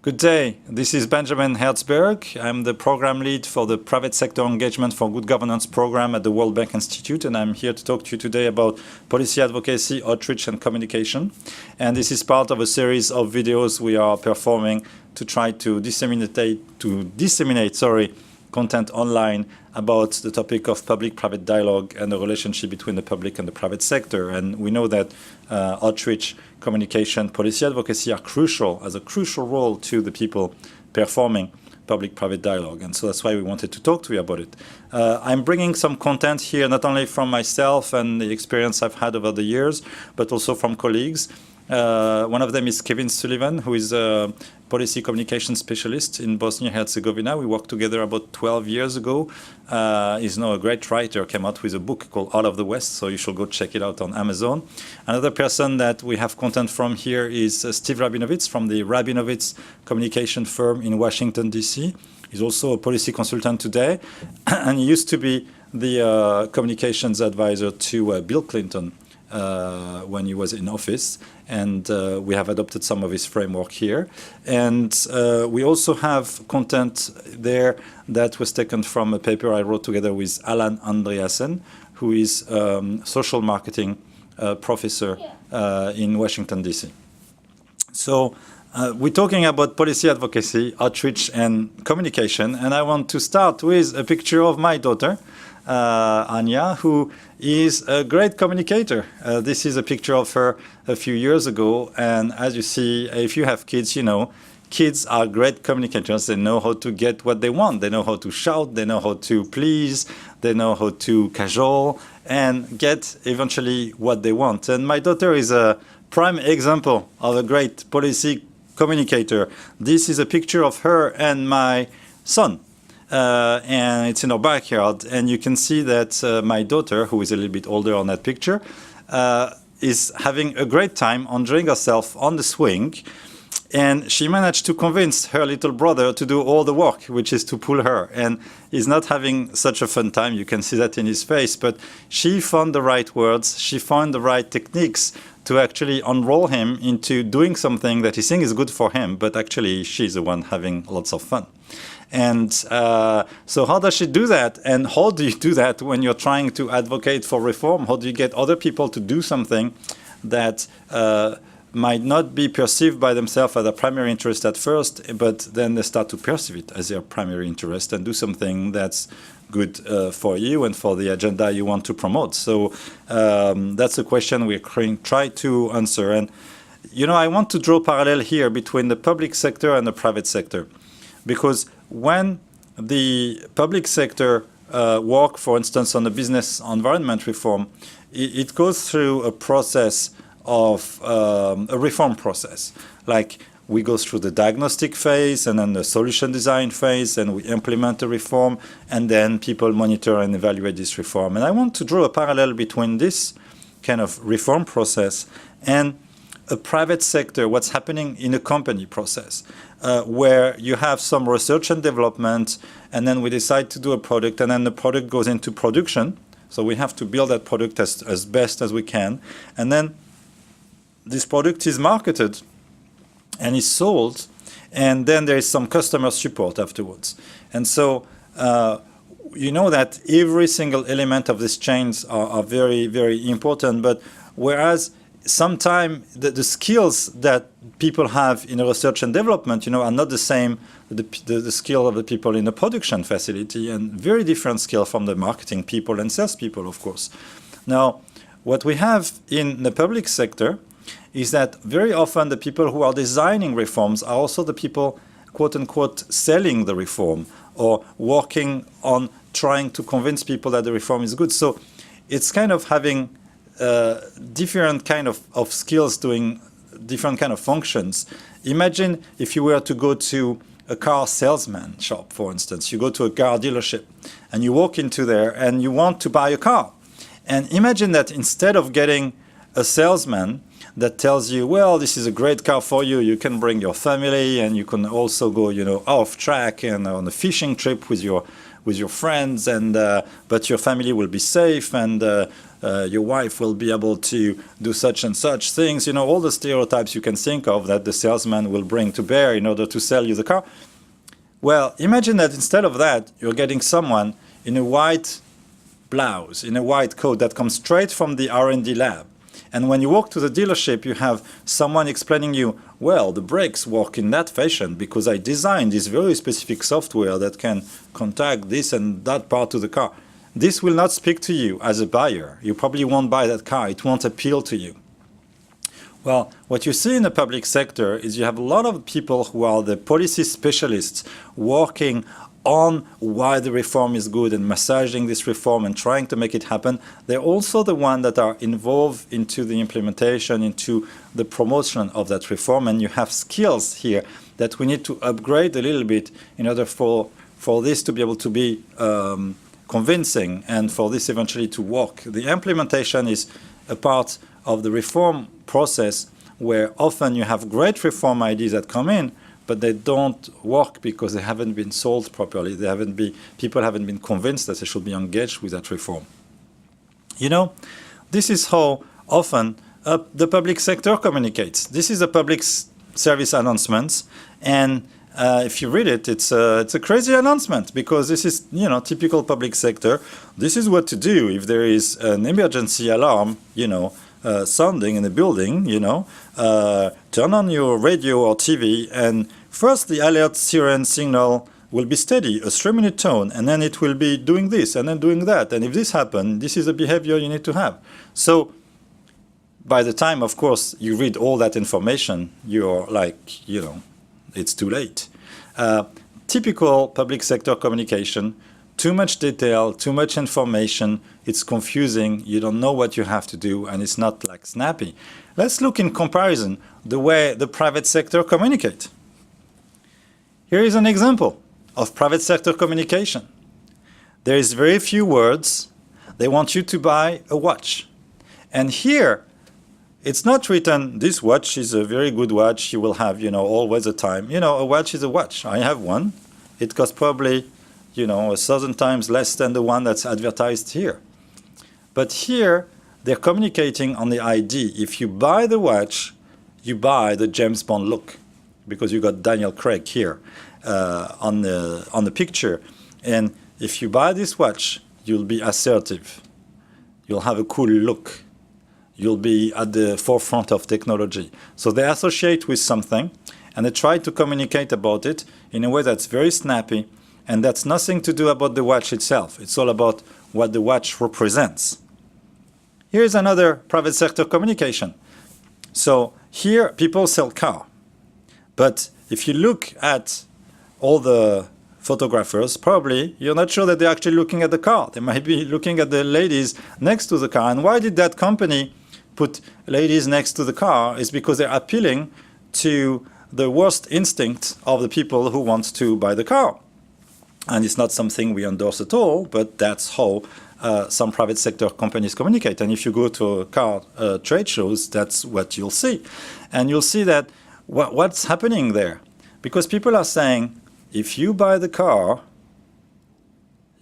Good day. This is Benjamin Herzberg. I'm the program lead for the Private Sector Engagement for Good Governance program at the World Bank Institute, and I'm here to talk to you today about policy advocacy, outreach, and communication. And this is part of a series of videos we are performing to try to disseminate content online about the topic of public-private dialogue and the relationship between the public and the private sector. And we know that outreach, communication, policy advocacy are crucial, as a crucial role to the people performing public-private dialogue. And so that's why we wanted to talk to you about it. I'm bringing some content here, not only from myself and the experience I've had over the years, but also from colleagues. One of them is Kevin Sullivan, who is a policy communication specialist in Bosnia-Herzegovina. We worked together about 12 years ago. He's now a great writer, came out with a book called Out of the West, so you should go check it out on Amazon. Another person that we have content from here is Steve Rabinowitz from the Rabinowitz communication firm in Washington, D.C. He's also a policy consultant today, and he used to be the communications advisor to Bill Clinton when he was in office, and we have adopted some of his framework here. And we also have content there that was taken from a paper I wrote together with Alan Andreasen, who is social marketing professor in Washington, D.C. So we're talking about policy advocacy, outreach, and communication, and I want to start with a picture of my daughter, Anya, who is a great communicator. This is a picture of her a few years ago, and as you see, if you have kids, you know, kids are great communicators. They know how to get what they want. They know how to shout, they know how to please, they know how to cajole and get eventually what they want. And my daughter is a prime example of a great policy communicator. This is a picture of her and my son. And it's in our backyard, and you can see that my daughter, who is a little bit older on that picture, is having a great time enjoying herself on the swing, and she managed to convince her little brother to do all the work, which is to pull her, and he's not having such a fun time. You can see that in his face, but she found the right words, she found the right techniques to actually enroll him into doing something that he thinks is good for him, but actually she's the one having lots of fun. And so how does she do that? And how do you do that when you're trying to advocate for reform? How do you get other people to do something that might not be perceived by themselves as a primary interest at first, but then they start to perceive it as their primary interest and do something that's good for you and for the agenda you want to promote? So that's a question we're trying to answer. And, you know, I want to draw a parallel here between the public sector and the private sector, because when the public sector work, for instance, on the business environment reform, it goes through a process of a reform process. Like, we go through the diagnostic phase and then the solution design phase, and we implement the reform, and then people monitor and evaluate this reform. And I want to draw a parallel between this kind of reform process and a private sector, what's happening in a company process, where you have some research and development, and then we decide to do a product, and then the product goes into production. So we have to build that product as best as we can. And then this product is marketed and is sold, and then there is some customer support afterwards. And so you know that every single element of this chains are very, very important, but whereas sometimes the skills that people have in research and development, you know, are not the same, the skill of the people in the production facility, and very different skill from the marketing people and sales people, of course. Now, what we have in the public sector is that very often the people who are designing reforms are also the people, quote unquote, selling the reform or working on trying to convince people that the reform is good. So it's kind of having different kind of skills doing different kind of functions. Imagine if you were to go to a car salesman shop, for instance. You go to a car dealership and you walk into there and you want to buy a car. And imagine that instead of getting a salesman that tells you, well, this is a great car for you, you can bring your family and you can also go, you know, off track and on a fishing trip with your with your friends, and but your family will be safe, and your wife will be able to do such and such things. You know, all the stereotypes you can think of that the salesman will bring to bear in order to sell you the car. Well, imagine that instead of that, you're getting someone in a white blouse, in a white coat that comes straight from the R&D lab. And when you walk to the dealership, you have someone explaining you, well, the brakes work in that fashion because I designed this very specific software that can contact this and that part of the car. This will not speak to you as a buyer. You probably won't buy that car. It won't appeal to you. Well, what you see in the public sector is you have a lot of people who are the policy specialists working on why the reform is good and massaging this reform and trying to make it happen. They're also the ones that are involved into the implementation, into the promotion of that reform. And you have skills here that we need to upgrade a little bit in order for this to be able to be convincing and for this eventually to work. The implementation is a part of the reform process where often you have great reform ideas that come in, but they don't work because they haven't been sold properly. People haven't been convinced that they should be engaged with that reform. You know, this is how often the public sector communicates. This is a public service announcement, and if you read it, it's a crazy announcement because this is, you know, typical public sector. This is what to do if there is an emergency alarm, you know, sounding in a building, you know, turn on your radio or TV, and first the alert siren signal will be steady, a 3-minute tone, and then it will be doing this and then doing that. And if this happens, this is the behavior you need to have. So by the time, of course, you read all that information, you're like, you know, it's too late. Typical public sector communication, too much detail, too much information, it's confusing, you don't know what you have to do, and it's not like snappy. Let's look in comparison the way the private sector communicate. Here is an example of private sector communication. There is very few words. They want you to buy a watch. And here, it's not written, this watch is a very good watch, you will have, you know, always the time. You know, a watch is a watch. I have one. It costs probably, you know, 1,000 times less than the one that's advertised here. But here, they're communicating on the ID. If you buy the watch, you buy the James Bond look, because you got Daniel Craig here on the picture. And if you buy this watch, you'll be assertive. You'll have a cool look. You'll be at the forefront of technology. So they associate with something, and they try to communicate about it in a way that's very snappy, and that's nothing to do about the watch itself. It's all about what the watch represents. Here's another private sector communication. So here, people sell car. But if you look at all the photographers, probably you're not sure that they're actually looking at the car. They might be looking at the ladies next to the car. And why did that company put ladies next to the car? Is because they're appealing to the worst instinct of the people who want to buy the car. And it's not something we endorse at all, but that's how some private sector companies communicate. And if you go to car trade shows, that's what you'll see. And you'll see that what's happening there. Because people are saying, if you buy the car,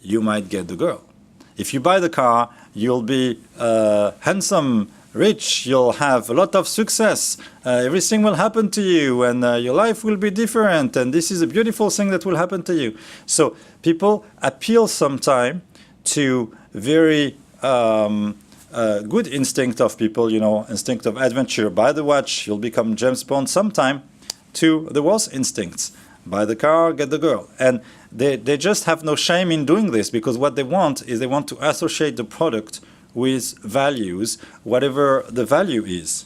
you might get the girl. If you buy the car, you'll be handsome, rich, you'll have a lot of success, everything will happen to you, and your life will be different, and this is a beautiful thing that will happen to you. So people appeal sometimes to very good instinct of people, you know, instinct of adventure. Buy the watch, you'll become James Bond sometime, to the worst instincts. Buy the car, get the girl. And they just have no shame in doing this, because what they want is they want to associate the product with values, whatever the value is.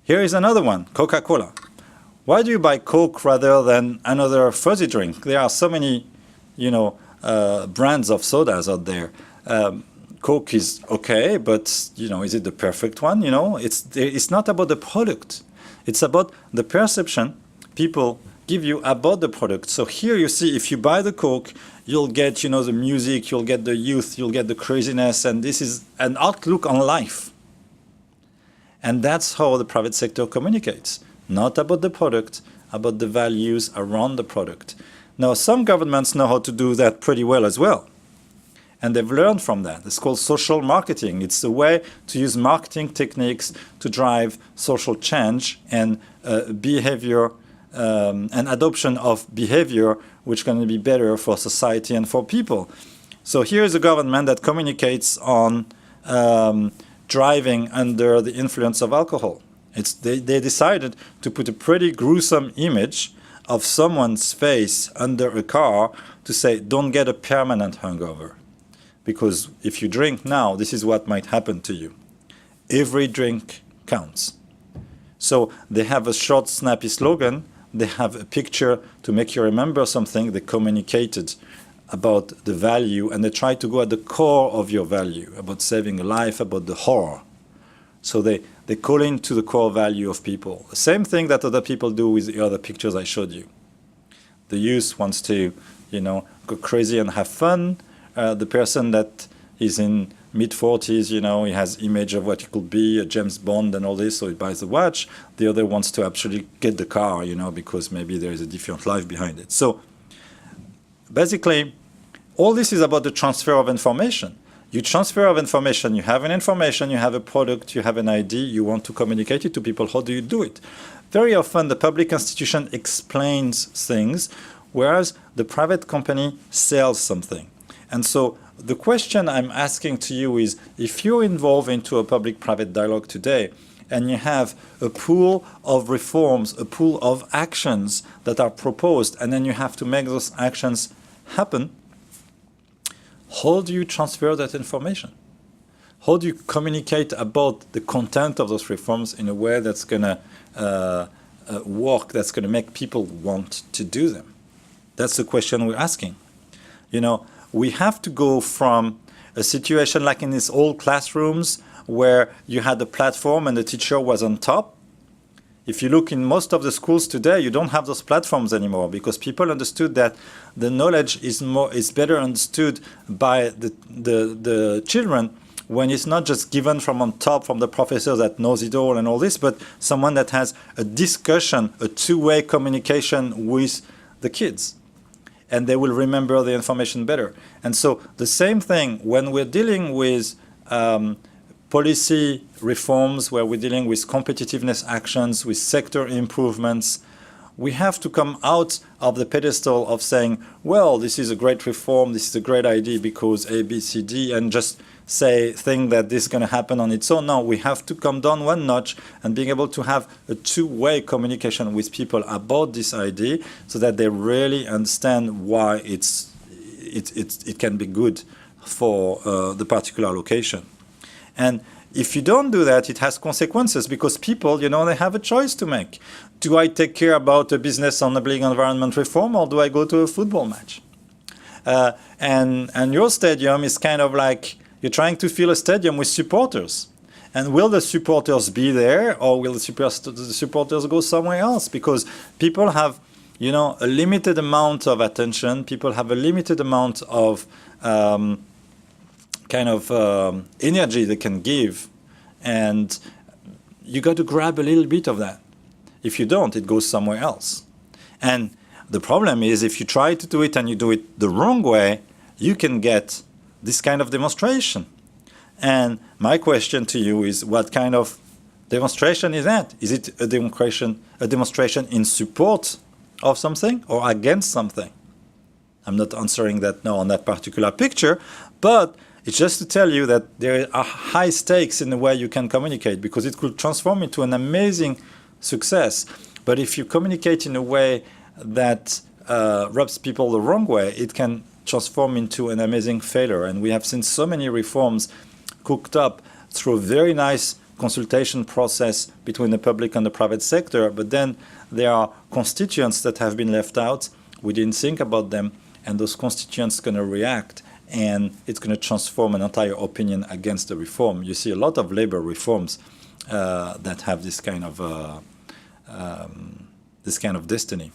Here is another one, Coca-Cola. Why do you buy Coke rather than another fuzzy drink? There are so many, you know, brands of sodas out there. Coke is okay, but, you know, is it the perfect one? You know, it's not about the product. It's about the perception people give you about the product. So here you see, if you buy the Coke, you'll get, you know, the music, you'll get the youth, you'll get the craziness, and this is an outlook on life. And that's how the private sector communicates. Not about the product, about the values around the product. Now, some governments know how to do that pretty well as well. And they've learned from that. It's called social marketing. It's a way to use marketing techniques to drive social change and behavior and adoption of behavior which is going to be better for society and for people. So here's a government that communicates on driving under the influence of alcohol. They decided to put a pretty gruesome image of someone's face under a car to say, don't get a permanent hangover. Because if you drink now, this is what might happen to you. Every drink counts. So they have a short, snappy slogan. They have a picture to make you remember something. They communicated about the value, and they try to go at the core of your value, about saving a life, about the horror. So they call into the core value of people. The same thing that other people do with the other pictures I showed you. The youth wants to, go crazy and have fun. The person that is in mid-40s, he has image of what he could be, a James Bond and all this, so he buys a watch. The other wants to actually get the car, because maybe there is a different life behind it. So basically, all this is about the transfer of information. You transfer of information, you have an information, you have a product, you have an idea, you want to communicate it to people. How do you do it? Very often the public institution explains things, whereas the private company sells something. And so the question I'm asking to you is, if you're involved into a public-private dialogue today, and you have a pool of reforms, a pool of actions that are proposed, and then you have to make those actions happen, how do you transfer that information? How do you communicate about the content of those reforms in a way that's going to work, that's going to make people want to do them? That's the question we're asking. We have to go from a situation like in these old classrooms where you had a platform and the teacher was on top. If you look in most of the schools today, you don't have those platforms anymore because people understood that the knowledge is better understood by the children when it's not just given from on top from the professor that knows it all and all this, but someone that has a discussion, a two-way communication with the kids. And they will remember the information better. And so the same thing when we're dealing with policy reforms, where we're dealing with competitiveness actions, with sector improvements, we have to come out of the pedestal of saying, well, this is a great reform, this is a great idea because A, B, C, D, and just think that this is going to happen on its own. No, we have to come down one notch and being able to have a two-way communication with people about this idea so that they really understand why it can be good for the particular location. And if you don't do that, it has consequences because people, they have a choice to make. Do I take care about a business enabling environment reform or do I go to a football match? And your stadium is kind of like you're trying to fill a stadium with supporters. And will the supporters be there or will the supporters go somewhere else? Because people have, a limited amount of attention. People have a limited amount of energy they can give, and you got to grab a little bit of that. If you don't, it goes somewhere else. And the problem is if you try to do it and you do it the wrong way, you can get this kind of demonstration. And my question to you is, what kind of demonstration is that? Is it a demonstration in support of something or against something? I'm not answering that now on that particular picture, but it's just to tell you that there are high stakes in the way you can communicate because it could transform into an amazing success. But if you communicate in a way that rubs people the wrong way, it can transform into an amazing failure. And we have seen so many reforms cooked up through a very nice consultation process between the public and the private sector, but then there are constituents that have been left out. We didn't think about them, and those constituents are going to react, and it's going to transform an entire opinion against the reform. You see a lot of labor reforms that have this kind of destiny.